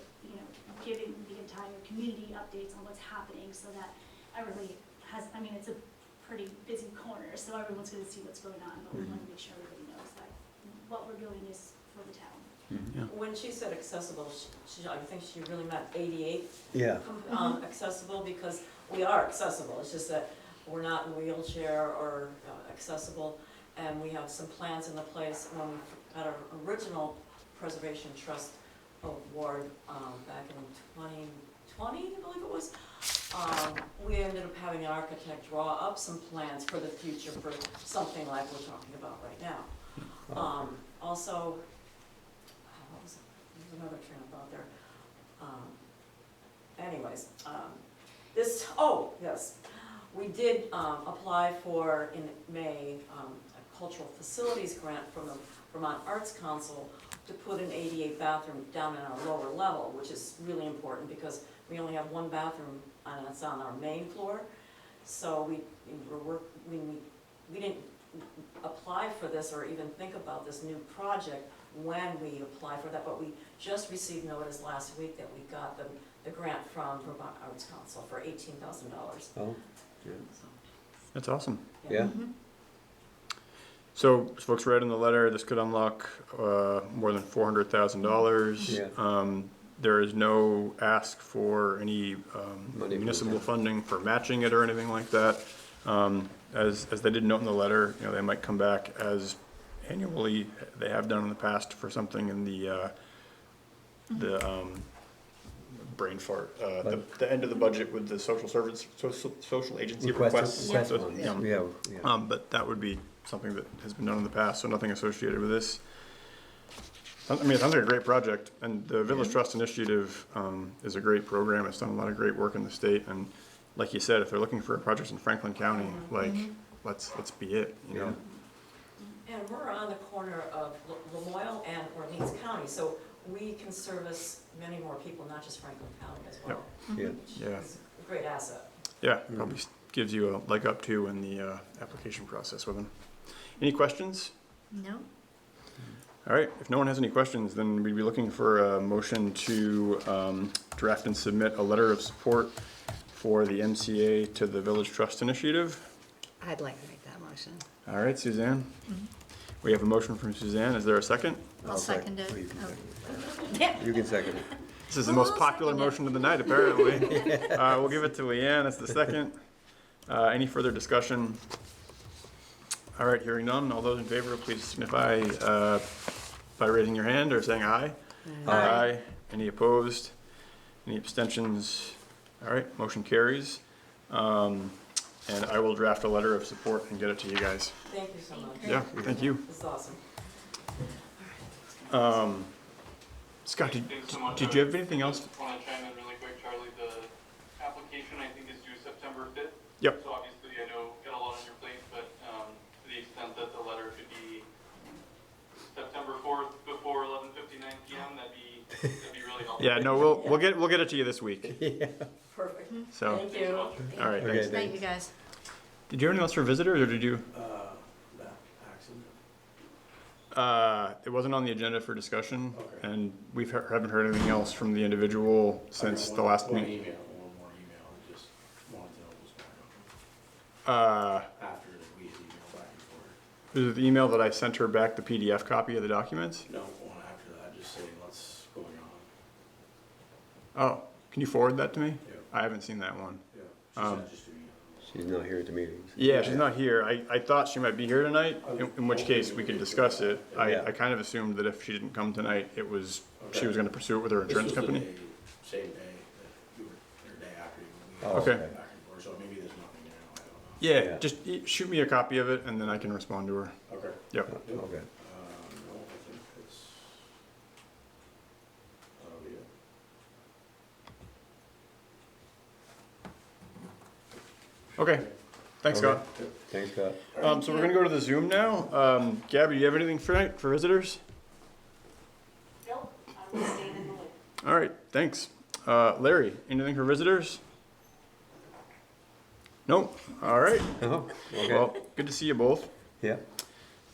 giving the entire community updates on what's happening, so that everybody has, it's a pretty busy corner, so everyone's going to see what's going on, but we want to make sure everybody knows that what we're doing is for the town. When she said accessible, I think she really meant 88 Yeah. accessible, because we are accessible. It's just that we're not in a wheelchair or accessible, and we have some plans in the place. When we got our original Preservation Trust Award back in 2020, I believe it was, we ended up having an architect draw up some plans for the future for something like we're talking about right now. Also, what was it? There's another train of thought there. Yes, we did apply for, in May, a cultural facilities grant from the Vermont Arts Council to put an ADA bathroom down in our lower level, which is really important because we only have one bathroom and it's on our main floor. So we didn't apply for this or even think about this new project when we applied for that, but we just received notice last week that we got the grant from Vermont Arts Council for $18,000. Oh, yeah. That's awesome. Yeah. So, as folks read in the letter, this could unlock more than $400,000. Yeah. There is no ask for any Money from municipal the funding for matching it or anything like that. As they did note in the letter, they might come back as annually they have done in the past for something in the brain fart, the end of the budget with the social agency requests. Request So, ones. yeah. Yeah. But that would be something that has been done in the past, so nothing associated with this. I mean, it sounds like a great project, and the Village Trust Initiative is a great program. It's done a lot of great work in the state, and like you said, if they're looking for projects in Franklin County, like, let's be it, you know? And we're on the corner of Lamoille and Orleans County, so we can service many more people, not just Franklin County as well. Yeah. Which Yeah. is a great asset. Yeah, probably gives you a leg up too in the application process with them. Any questions? No? All right, if no one has any questions, then we'd be looking for a motion to draft and submit a letter of support for the MCA to the Village Trust Initiative. I'd like to make that motion. All right, Suzanne. We have a motion from Suzanne. Is there a second? I'll second it. You can Oh. second it. You can second it. This is the most popular motion of the night, apparently. We'll give it to Leanne as the second. Any further discussion? All right, hearing none. All those in favor, please signify by raising your hand or saying aye. Aye. Any opposed? Any abstentions? All right, motion carries. And I will draft a letter of support and get it to you guys. Thank you so much. Yeah, thank you. This is awesome. Scott, Thanks so much. did you have anything else? Just want to chime in really quick, Charlie. The application, I think, is due September 5th. Yep. So obviously, I know you got a lot on your plate, but to the extent that the letter could be September 4th before 11:59 p.m., that'd be really helpful. Yeah, no, we'll get it to you this week. Perfect. So, Thank you. all right, Okay, thanks. thanks. you guys. Did you have anything else for visitors, or did you? That accident. It wasn't on the agenda for discussion, Okay. and haven't heard anything else from the individual since the last One meeting. email, one more email, I just wanted to know what was going on. After we had emailed back and forth. Is it the email that I sent her back the PDF copy of the documents? No, one after that, just saying what's going on. Oh, can you forward that to me? Yeah, I haven't seen that one. yeah. She said just to email. She's not here at the meetings. Yeah, she's not here. I thought she might be here tonight, in which case we could discuss it. Yeah. I kind of assumed that if she didn't come tonight, she Okay. was gonna pursue it with her This insurance was the company. day- Same day that you were, or day after you Oh, were. Okay. Back and forth, so maybe there's nothing now, I don't know. Yeah, Yeah. just shoot me a copy of it and then I can respond to her. Okay. Yep. Okay. No, I think it's, that'll be it. Okay, thanks, Scott. Okay. Thanks, Scott. So we're gonna go to the Zoom now. Gabby, do you have anything for visitors? Nope, I will stay in the loop. All right, thanks. Larry, anything for visitors? Nope. All right. Oh, okay. Well, good to see you both. Yeah.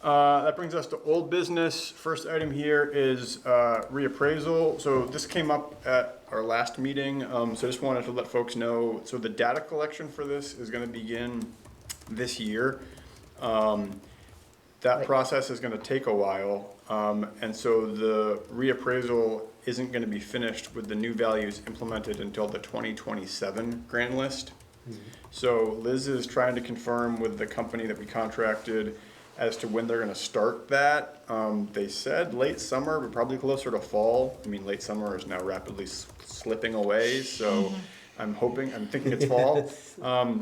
That brings us to old business. First item here is reappraisal. So this came up at our last meeting, so I just wanted to let folks know. So the data collection for this is gonna begin this year. That process is gonna take a while, and so the reappraisal isn't gonna be finished with the new values implemented until the 2027 grand list. So Liz is trying to confirm with the company that we contracted as to when they're gonna start that. They said late summer, but probably closer to fall. I mean, late summer is now rapidly slipping away, so I'm thinking it's fall.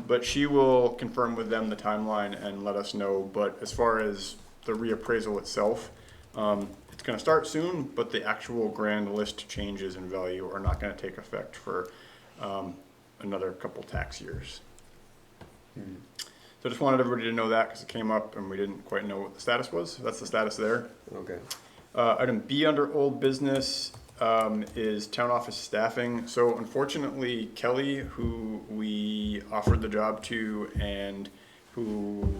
But she will confirm with them the timeline and let us know. But as far as the reappraisal itself, it's gonna start soon, but the actual grand list changes in value are not gonna take effect for another couple tax years. So I just wanted everybody to know that because it came up and we didn't quite know what the status was. That's the status there. Okay. Item B under old business is town office staffing. So unfortunately, Kelly, who we offered the job to and who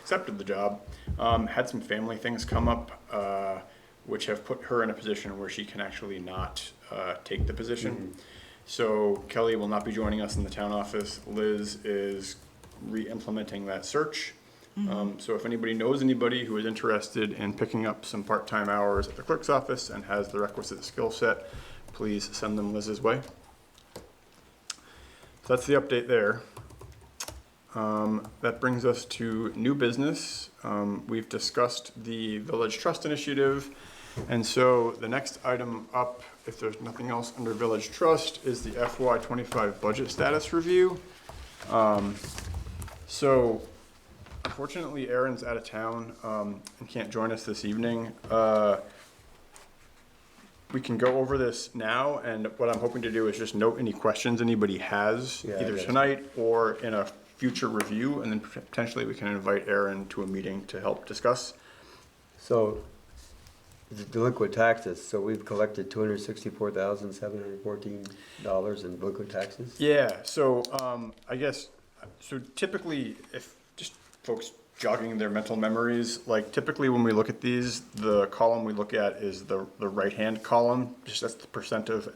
accepted the job, had some family things come up, which have put her in a position where she can actually not take the position. So Kelly will not be joining us in the town office. Liz is re-implementing that search. So if anybody knows anybody who is interested in picking up some part-time hours at the clerk's office and has the requisite skill set, please send them Liz's way. So that's the update there. That brings us to new business. We've discussed the Village Trust Initiative. And so the next item up, if there's nothing else under Village Trust, is the FY25 budget status review. So unfortunately, Aaron's out of town and can't join us this evening. We can go over this now, and what I'm hoping to do is just note any questions anybody has, Yeah, either I guess. tonight or in a future review, and then potentially we can invite Aaron to a meeting to help discuss. So, the delinquent taxes, so we've collected $264,714 in delinquent taxes? Yeah, so I guess, so typically, if just folks jogging their mental memories, like typically when we look at these, the column we look at is the right-hand column, just that's the percent of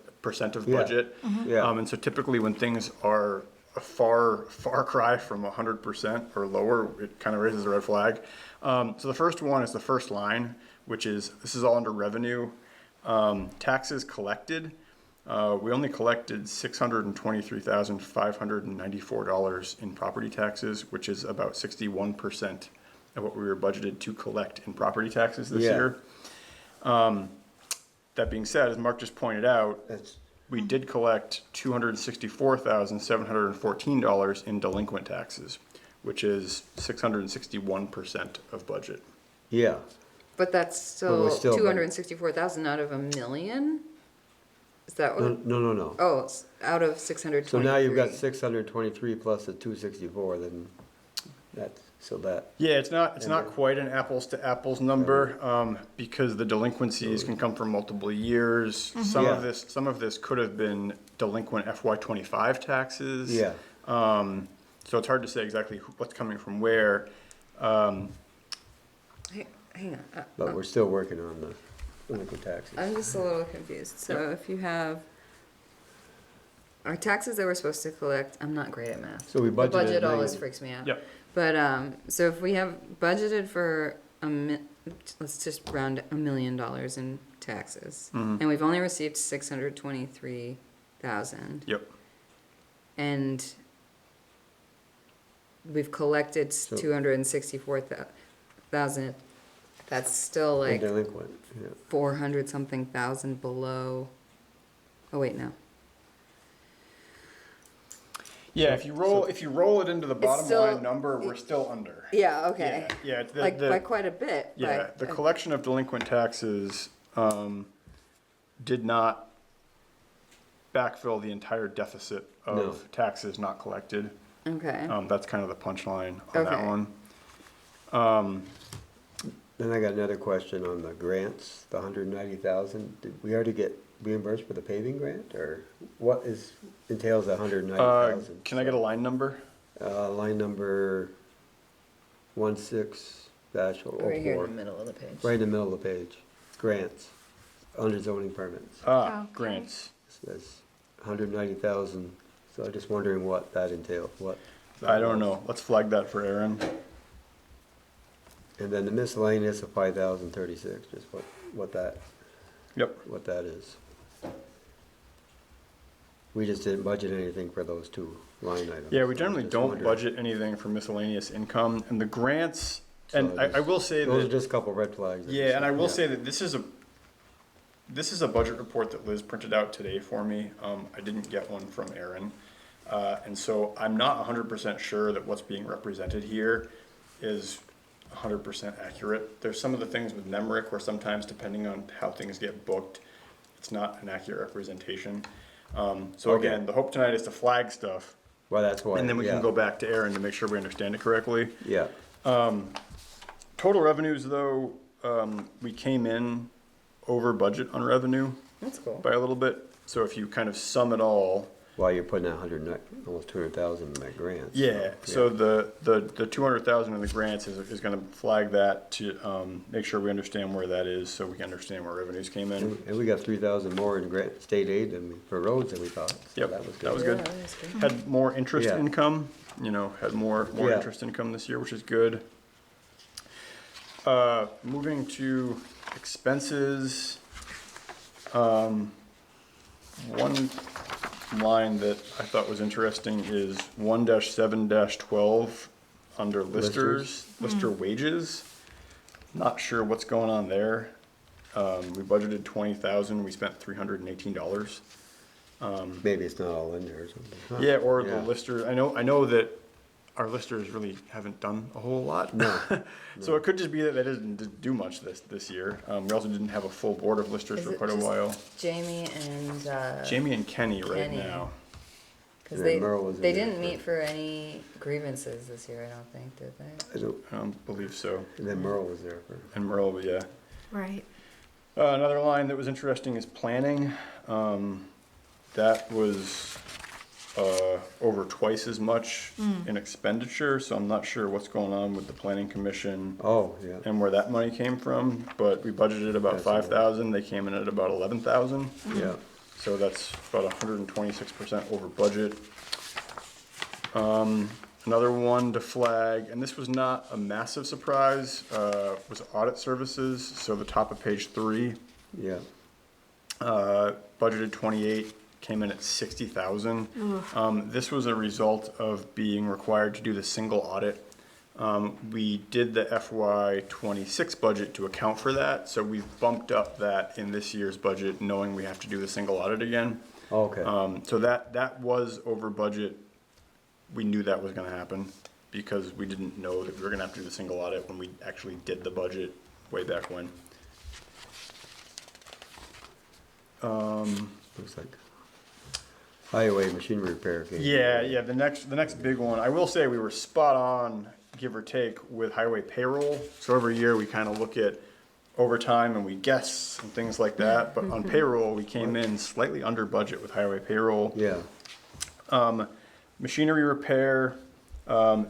Yeah. budget. Yeah. And so typically when things are a far cry from 100% or lower, it kind of raises a red flag. So the first one is the first line, which is, this is all under revenue. Taxes collected. We only collected $623,594 in property taxes, which is about 61% of what we were budgeted to collect in property taxes this Yeah. year. That being said, as Mark just pointed out, That's, we did collect $264,714 in delinquent taxes, which is 661% of budget. yeah. But that's But we're still still- 264,000 out of 1,000,000? Is that what? No. Oh, it's out of 623. So now you've got 623 plus the 264, then that's, so that, Yeah, it's not And then- quite an apples to apples number, because the delinquencies can come from multiple years. Some of Yeah. this could have been delinquent FY25 taxes. yeah. So it's hard to say exactly what's coming from where. Hang on. But we're still working on the delinquent taxes. I'm just a little confused. So if you have our taxes that we're supposed to collect, I'm not great at math. So we The budgeted budget a always million. freaks me out. Yep. But so if we have budgeted for let's just round $1 million in taxes, Mhm. and we've only received 623,000, Yep. and we've collected 264,000. That's still And like delinquent, yeah. 400 something thousand below. Oh wait, no. Yeah, if you roll it into the bottom still- line number, we're still under. Yeah. Okay. Yeah, Like by quite a bit. yeah, the collection of delinquent taxes did not backfill the entire deficit of No. taxes not collected. Okay. That's kind of the punchline on that Okay. one. Then I got another question on the grants, the 190,000. Did we already get reimbursed for the paving grant, or what entails the 190,000? Can I get a line number? Line number 16-04. Right here in the middle of the page. Right in the middle of the page. Grants, under zoning permits. Grants. That's 190,000. So I'm just wondering what that entailed, what. that I don't was. know. Let's flag that for Aaron. And then the miscellaneous of 5,036, just what that is. We just didn't budget anything for those two line items. Yeah, we so generally just don't wondering. budget anything for miscellaneous income, and the grants, and So I just- will say Those are that, just a couple red flags. yeah, and I will say that this is a budget report that Liz printed out today for me. I didn't get one from Aaron. And so I'm not 100% sure that what's being represented here is 100% accurate. There's some of the things with NEMRIC where sometimes, depending on how things get booked, it's not an accurate representation. So Okay. again, the hope tonight is to flag stuff, Well, that's why. and then we yeah. can go back to Aaron to make sure we understand it correctly. Yeah, Total revenues, though, we came in over budget on revenue That's cool. by a little bit. So if you kind of sum it all, while you're putting that almost 200,000 in that grant. yeah, so the 200,000 in the grants is gonna flag that to, make sure we understand where that is, so we can understand where revenues came in. And we got 3,000 more in grant, state aid for roads than we thought. So Yep, that was good. that was Yeah, good. that was good. Had more interest Yeah. income, had more Yeah. interest income this year, which is good. Moving to expenses, one line that I thought was interesting is 1-7-12 under lister wages. Not sure what's going on there. We budgeted 20,000, we spent $318. Maybe it's not all in there or something. Huh. Yeah, or Yeah. the lister, I know that our listers really haven't done a whole lot. No. So it could just be that they didn't do much this year. We also didn't have a full board of listers Is for it quite a just while. Jamie and Jamie and Kenny right Kenny. now. because And they then Merle was in they there didn't for- meet for any grievances this year. I don't think, did they? I don't, I don't believe so. and then Merle was there for. And Merle, yeah. Right. Another line that was interesting is planning. That was over twice as much in expenditure, so I'm not sure what's going on with the planning commission Oh, yeah, and where that money came from, but we budgeted about That's right. 5,000, they came in at about 11,000. yeah. So that's about 126% over budget. Another one to flag, and this was not a massive surprise, was audit services. So the top of page 3, Yeah, budgeted 28, came in at 60,000. This was a result of being required to do the single audit. We did the FY '26 budget to account for that, so we've bumped up that in this year's budget, knowing we have to do the single audit again. okay, So that was over budget. We knew that was gonna happen because we didn't know that we were gonna have to do the single audit when we actually did the budget way back when. looks like highway machinery repair. came. Yeah, the next big one, I will say we were spot on, give or take, with highway payroll. So every year we kind of look at overtime and we guess and things like that, but on payroll, we came in slightly under budget with highway payroll. Yeah, Machinery repair,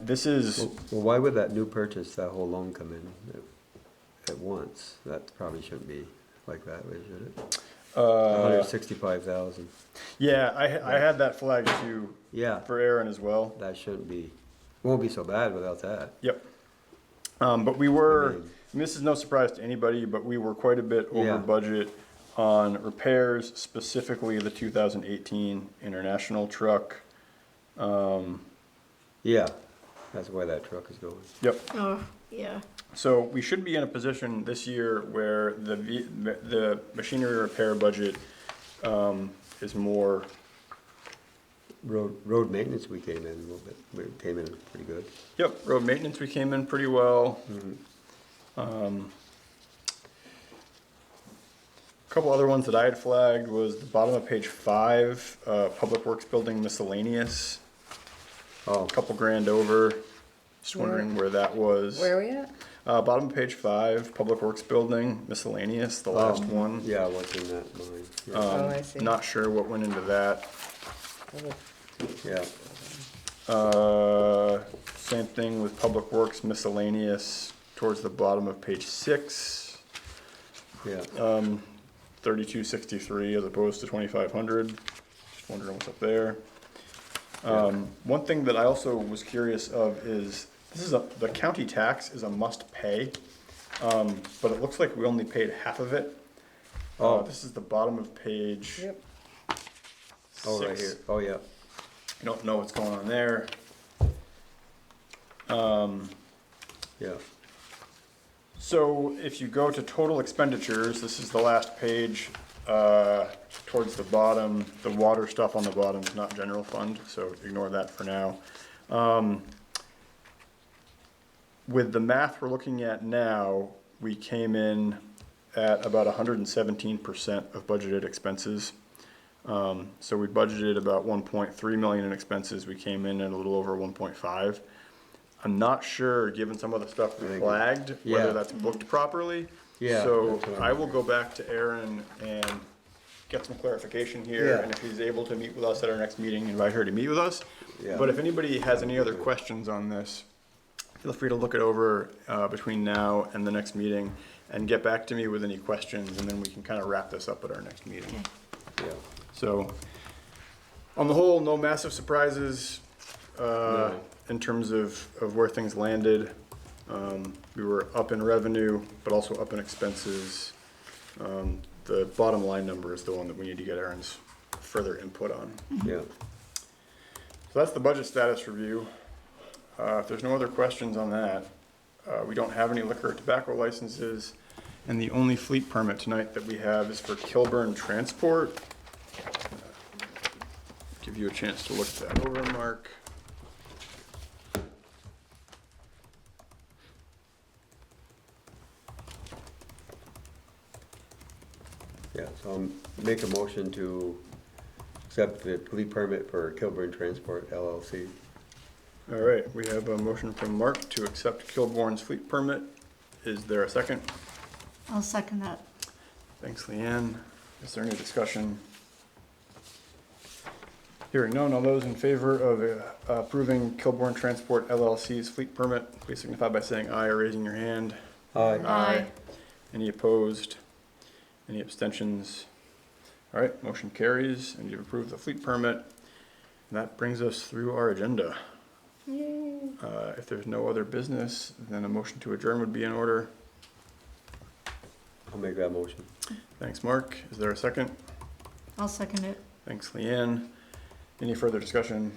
this is, well, why would that new purchase, that whole loan come in at once? That probably shouldn't be like that, should it? 165,000, yeah, I had that flag too, yeah, for Aaron as well. that shouldn't be, won't be so bad without that. Yep. But we were, I mean- and this is no surprise to anybody, but we were quite a bit over Yeah. budget on repairs, specifically the 2018 International truck. Yeah, that's why that truck is going. Yep. Oh, yeah. So we should be in a position this year where the machinery repair budget is more. Road maintenance, we came in a little bit, we came in pretty good. Yep. Road maintenance, we came in pretty well. A couple other ones that I had flagged was the bottom of page 5, Public Works Building miscellaneous, Oh, a couple grand over. Just wondering where that was. Where are we at? Bottom of page 5, Public Works Building miscellaneous, the last one. yeah, what's in that line? Yeah, Oh, I see. Not sure what went into that. yeah, Same thing with Public Works miscellaneous towards the bottom of page 6, yeah. 3263 as opposed to 2500. Just wondering what's up there. One thing that I also was curious of is the county tax is a must pay, but it looks like we only paid half of it. Oh. This is the bottom of page Yep. Oh, right 6. here, oh, yeah, I don't know what's going on there. yeah, So if you go to total expenditures, this is the last page, towards the bottom, the water stuff on the bottom is not general fund, so ignore that for now. With the math we're looking at now, we came in at about 117% of budgeted expenses. So we budgeted about 1.3 million in expenses, we came in at a little over 1.5. I'm not sure, given some of the stuff we I think- flagged, whether yeah. that's booked properly. Yeah, So that's what I I'm- will go back to Aaron and get some clarification here, Yeah. and if he's able to meet with us at our next meeting, invite her to meet with us. Yeah. But if anybody has any other questions on this, feel free to look it over between now and the next meeting and get back to me with any questions, and then we can kind of wrap this up at our next meeting. yeah. So, on the whole, no massive surprises No. in terms of where things landed. We were up in revenue, but also up in expenses. The bottom line number is the one that we need to get Aaron's further input on. Yeah, So that's the budget status review. If there's no other questions on that, we don't have any liquor or tobacco licenses, and the only fleet permit tonight that we have is for Kilburn Transport. Give you a chance to look that over, Mark. yeah, so I'll make a motion to accept the fleet permit for Kilburn Transport LLC. All right, we have a motion from Mark to accept Kilbourne's fleet permit. Is there a second? I'll second that. Thanks, Leanne. Is there any discussion? Hearing none, all those in favor of approving Kilborn Transport LLC's fleet permit, please signify by saying aye or raising your hand. Aye. Aye. Any opposed? Any abstentions? All right, motion carries, and you've approved the fleet permit. And that brings us through our agenda. Yay. If there's no other business, then a motion to adjourn would be in order. I'll make that motion. Thanks, Mark. Is there a second? I'll second it. Thanks, Leanne. Any further discussion?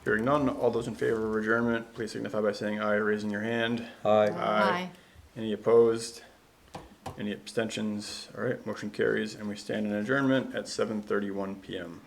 Hearing none, all those in favor of adjournment, please signify by saying aye or raising your hand. Aye. Aye. Any opposed? Any abstentions? All right, motion carries, and we stand in adjournment at 7:31 PM.